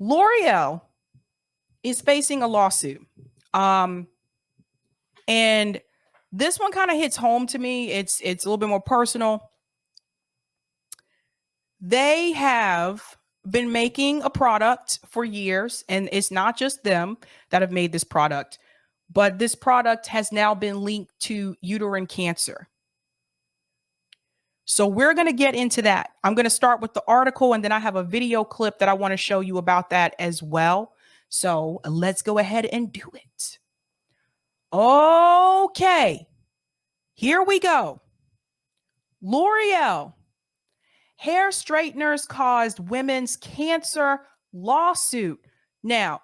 L'Oreal is facing a lawsuit. And this one kind of hits home to me. It's a little bit more personal. They have been making a product for years, and it's not just them that have made this product, but this product has now been linked to uterine cancer. So we're going to get into that. I'm going to start with the article, and then I have a video clip that I want to show you about that as well. So let's go ahead and do it. Okay, here we go. L'Oreal. Hair straighteners caused women's cancer lawsuit. Now,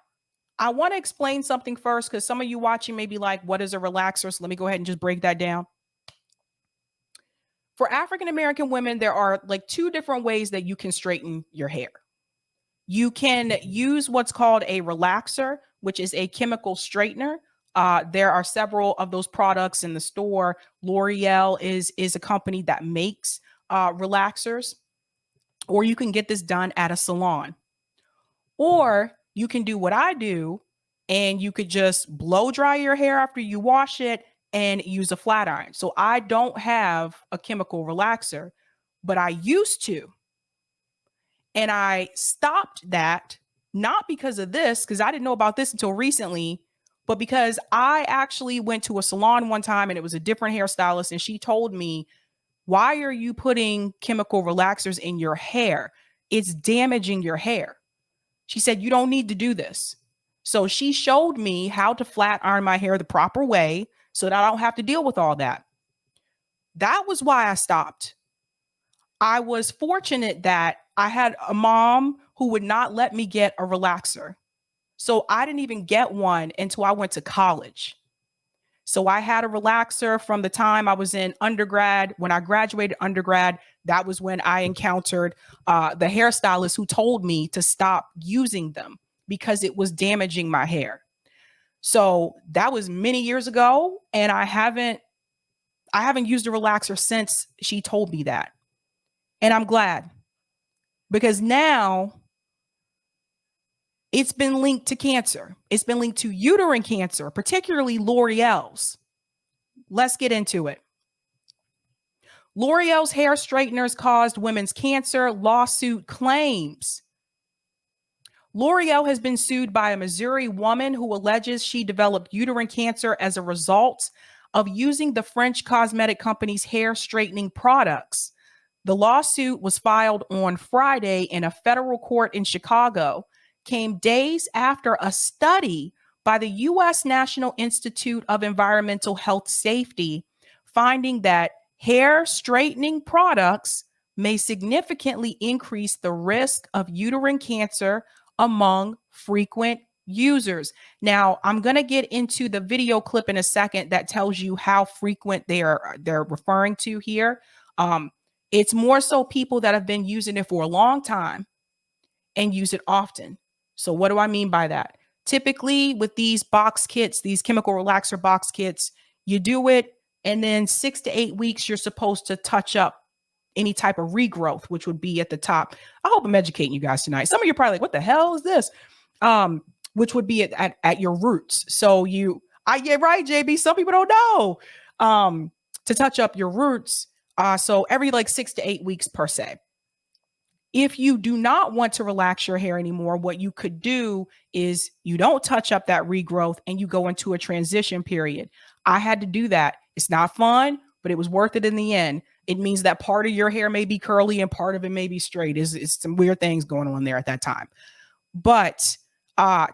I want to explain something first because some of you watching may be like, what is a relaxer? So let me go ahead and just break that down. For African-American women, there are like two different ways that you can straighten your hair. You can use what's called a relaxer, which is a chemical straightener. There are several of those products in the store. L'Oreal is a company that makes relaxers. Or you can get this done at a salon. Or you can do what I do, and you could just blow dry your hair after you wash it and use a flat iron. So I don't have a chemical relaxer, but I used to. And I stopped that, not because of this, because I didn't know about this until recently, but because I actually went to a salon one time and it was a different hairstylist, and she told me, why are you putting chemical relaxers in your hair? It's damaging your hair. She said, you don't need to do this. So she showed me how to flat iron my hair the proper way so that I don't have to deal with all that. That was why I stopped. I was fortunate that I had a mom who would not let me get a relaxer. So I didn't even get one until I went to college. So I had a relaxer from the time I was in undergrad. When I graduated undergrad, that was when I encountered the hairstylist who told me to stop using them because it was damaging my hair. So that was many years ago, and I haven't used a relaxer since she told me that. And I'm glad, because now it's been linked to cancer. It's been linked to uterine cancer, particularly L'Oreal's. Let's get into it. L'Oreal's hair straighteners caused women's cancer, lawsuit claims. L'Oreal has been sued by a Missouri woman who alleges she developed uterine cancer as a result of using the French cosmetic company's hair straightening products. The lawsuit was filed on Friday in a federal court in Chicago, came days after a study by the U.S. National Institute of Environmental Health Safety finding that hair straightening products may significantly increase the risk of uterine cancer among frequent users. Now, I'm going to get into the video clip in a second that tells you how frequent they're referring to here. It's more so people that have been using it for a long time and use it often. So what do I mean by that? Typically with these box kits, these chemical relaxer box kits, you do it, and then 6 to 8 weeks, you're supposed to touch up any type of regrowth, which would be at the top. I hope I'm educating you guys tonight. Some of you are probably like, what the hell is this? Which would be at your roots. So yeah, right, JB. Some people don't know to touch up your roots. So every like 6 to 8 weeks per se. If you do not want to relax your hair anymore, what you could do is you don't touch up that regrowth and you go into a transition period. I had to do that. It's not fun, but it was worth it in the end. It means that part of your hair may be curly and part of it may be straight. It's some weird things going on there at that time. But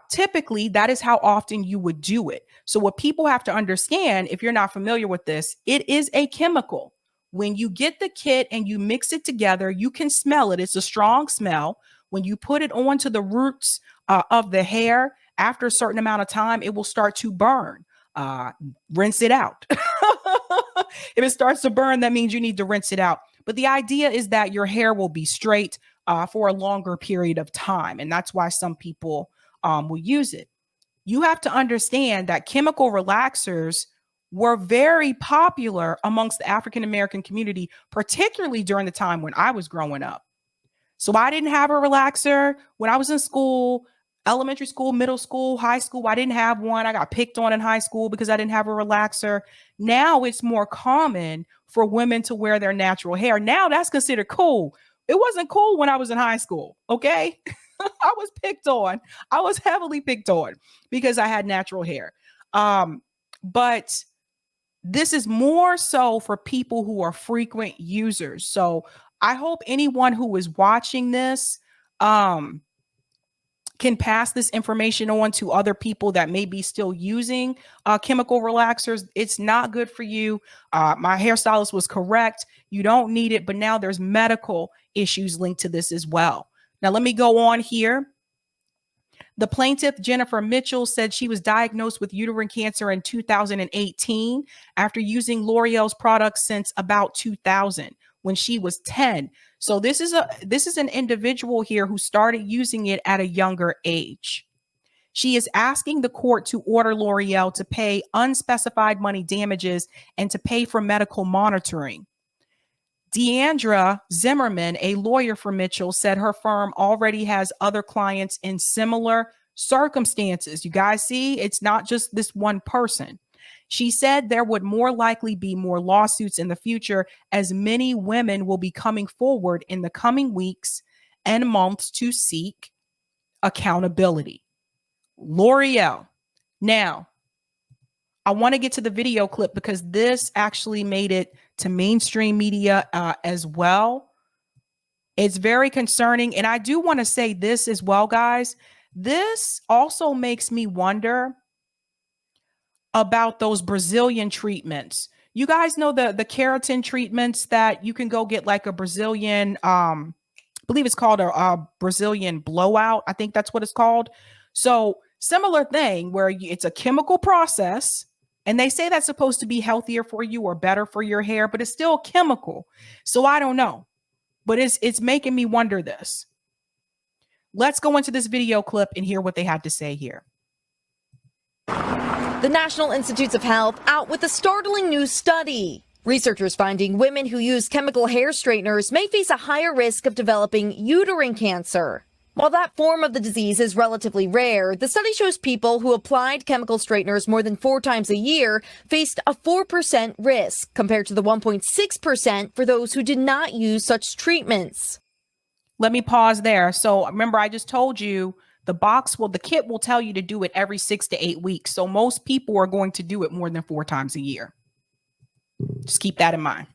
typically, that is how often you would do it. So what people have to understand, if you're not familiar with this, it is a chemical. When you get the kit and you mix it together, you can smell it. It's a strong smell. When you put it onto the roots of the hair, after a certain amount of time, it will start to burn. Rinse it out. If it starts to burn, that means you need to rinse it out. But the idea is that your hair will be straight for a longer period of time. And that's why some people will use it. You have to understand that chemical relaxers were very popular amongst the African-American community, particularly during the time when I was growing up. So I didn't have a relaxer when I was in school. elementary school, middle school, high school. I didn't have one. I got picked on in high school because I didn't have a relaxer. Now it's more common for women to wear their natural hair. Now that's considered cool. It wasn't cool when I was in high school. Okay. I was picked on. I was heavily picked on because I had natural hair. But this is more so for people who are frequent users. So I hope anyone who is watching this can pass this information on to other people that may be still using chemical relaxers. It's not good for you. My hairstylist was correct. You don't need it, but now there's medical issues linked to this as well. Now, let me go on here. The plaintiff, Jennifer Mitchell, said she was diagnosed with uterine cancer in 2018 after using L'Oreal's products since about 2000 when she was 10. So this is an individual here who started using it at a younger age. She is asking the court to order L'Oreal to pay unspecified money damages and to pay for medical monitoring. Deandra Zimmerman, a lawyer for Mitchell, said her firm already has other clients in similar circumstances. You guys see, it's not just this one person. She said there would more likely be more lawsuits in the future as many women will be coming forward in the coming weeks and months to seek accountability. L'Oreal. Now, I want to get to the video clip because this actually made it to mainstream media as well. It's very concerning. And I do want to say this as well, guys. This also makes me wonder about those Brazilian treatments. You guys know the keratin treatments that you can go get, like a Brazilian, I believe it's called a Brazilian blowout. I think that's what it's called. So similar thing where it's a chemical process. And they say that's supposed to be healthier for you or better for your hair, but it's still chemical. So I don't know, but it's making me wonder this. Let's go into this video clip and hear what they had to say here. The National Institutes of Health out with a startling new study. Researchers finding women who use chemical hair straighteners may face a higher risk of developing uterine cancer. While that form of the disease is relatively rare, the study shows people who applied chemical straighteners more than 4 times a year faced a 4% risk compared to the 1.6% for those who did not use such treatments. Let me pause there. So remember, I just told you the kit will tell you to do it every 6 to 8 weeks. So most people are going to do it more than 4 times a year. Just keep that in mind.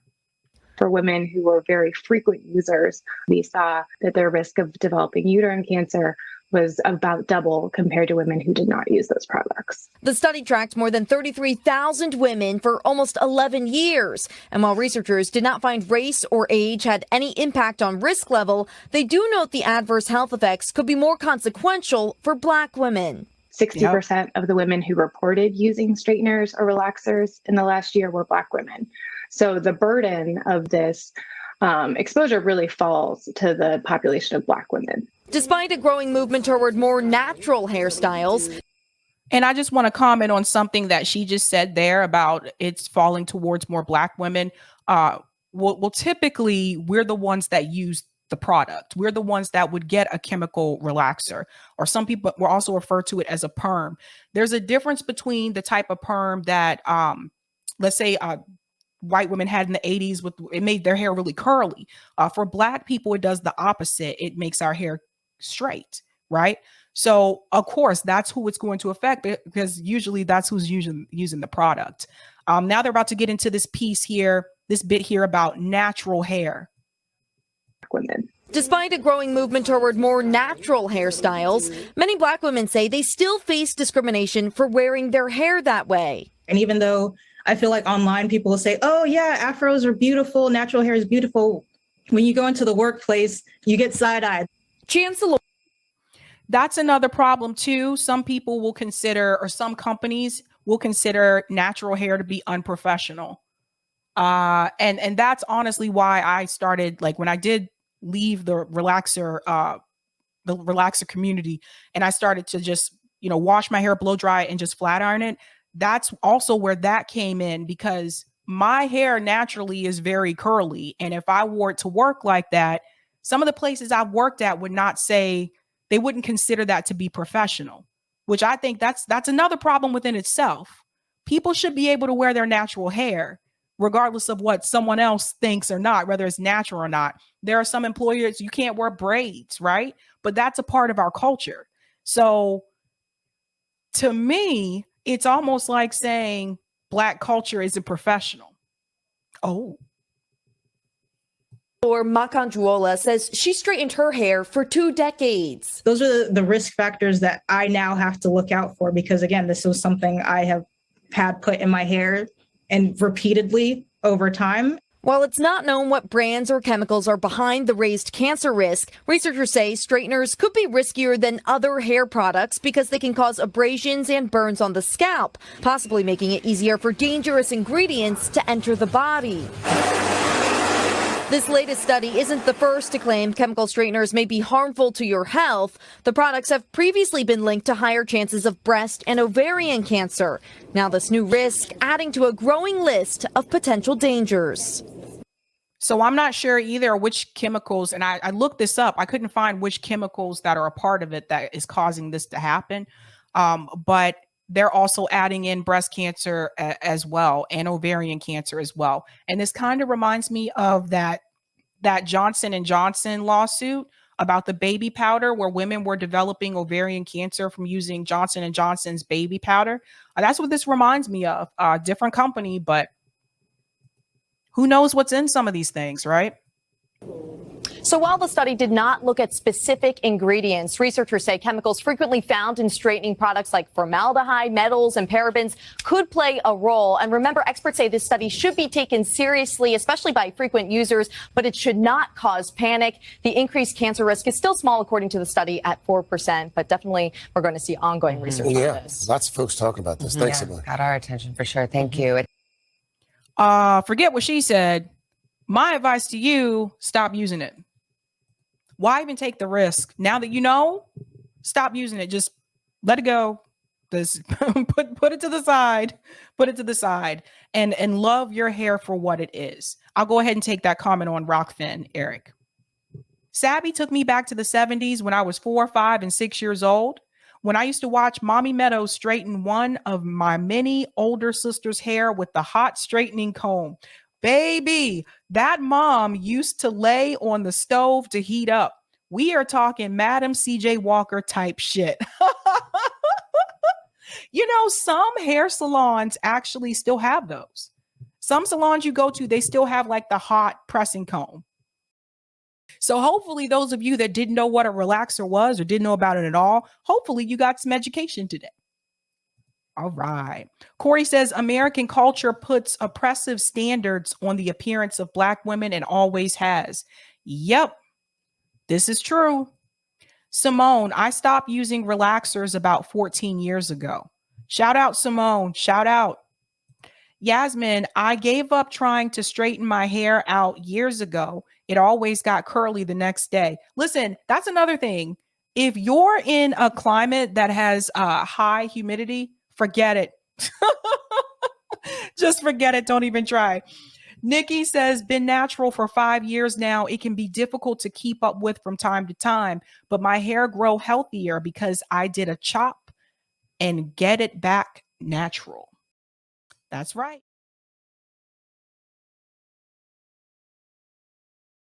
For women who were very frequent users, we saw that their risk of developing uterine cancer was about double compared to women who did not use those products. The study tracked more than 33,000 women for almost 11 years. And while researchers did not find race or age had any impact on risk level, they do note the adverse health effects could be more consequential for Black women. 60% of the women who reported using straighteners or relaxers in the last year were Black women. So the burden of this exposure really falls to the population of Black women. Despite a growing movement toward more natural hairstyles. And I just want to comment on something that she just said there about it's falling towards more Black women. Well, typically, we're the ones that use the product. We're the ones that would get a chemical relaxer, or some people will also refer to it as a perm. There's a difference between the type of perm that, let's say, white women had in the 80s it made their hair really curly. For Black people, it does the opposite. It makes our hair straight, right? So of course, that's who it's going to affect because usually that's who's using the product. Now they're about to get into this bit here about natural hair. Women. Despite a growing movement toward more natural hairstyles, many Black women say they still face discrimination for wearing their hair that way. And even though I feel like online people will say, oh yeah, afros are beautiful, natural hair is beautiful, when you go into the workplace, you get side-eyed. Chancellor. That's another problem too. Some people will consider, or some companies will consider natural hair to be unprofessional. And that's honestly why I started, like when I did leave the relaxer community and I started to just, wash my hair, blow dry and just flat iron it. That's also where that came in because my hair naturally is very curly. And if I wore it to work like that, some of the places I've worked at would not say, they wouldn't consider that to be professional, which I think that's another problem within itself. People should be able to wear their natural hair, regardless of what someone else thinks or not, whether it's natural or not. There are some employers, you can't wear braids, right? But that's a part of our culture. So to me, it's almost like saying Black culture isn't professional. Oh. Or Macanjuola says she straightened her hair for 2 decades. Those are the risk factors that I now have to look out for, because again, this was something I have had put in my hair and repeatedly over time. While it's not known what brands or chemicals are behind the raised cancer risk, researchers say straighteners could be riskier than other hair products because they can cause abrasions and burns on the scalp, possibly making it easier for dangerous ingredients to enter the body. This latest study isn't the first to claim chemical straighteners may be harmful to your health. The products have previously been linked to higher chances of breast and ovarian cancer. Now this new risk adding to a growing list of potential dangers. So I'm not sure either which chemicals, and I looked this up. I couldn't find which chemicals that are a part of it that is causing this to happen. But they're also adding in breast cancer as well, and ovarian cancer as well. And this kind of reminds me of that Johnson & Johnson lawsuit about the baby powder, where women were developing ovarian cancer from using Johnson & Johnson's baby powder. That's what this reminds me of. Different company, but who knows what's in some of these things, right? So while the study did not look at specific ingredients, researchers say chemicals frequently found in straightening products like formaldehyde, metals, and parabens could play a role. And remember, experts say this study should be taken seriously, especially by frequent users, but it should not cause panic. The increased cancer risk is still small, according to the study, at 4%, but definitely we're going to see ongoing research on this. Lots of folks talking about this. Thanks, Emily. Got our attention for sure. Thank you. Forget what she said. My advice to you, stop using it. Why even take the risk? Now that you know, stop using it. Just let it go. Just put it to the side. Put it to the side and love your hair for what it is. I'll go ahead and take that comment on Rockfin, Eric. Sabby took me back to the 70s when I was 4, 5, and 6 years old, when I used to watch Mommy Meadows straighten one of my many older sister's hair with the hot straightening comb. Baby, that mom used to lay on the stove to heat up. We are talking Madam CJ Walker type shit. You know, some hair salons actually still have those. Some salons you go to, they still have like the hot pressing comb. So hopefully those of you that didn't know what a relaxer was or didn't know about it at all, hopefully you got some education today. All right. Corey says American culture puts oppressive standards on the appearance of Black women and always has. Yep, this is true. Simone, I stopped using relaxers about 14 years ago. Shout out, Simone. Shout out. Yasmin, I gave up trying to straighten my hair out years ago. It always got curly the next day. Listen, that's another thing. If you're in a climate that has high humidity, forget it. Just forget it. Don't even try. Nikki says, been natural for 5 years now. It can be difficult to keep up with from time to time, but my hair grow healthier because I did a chop and get it back natural. That's right.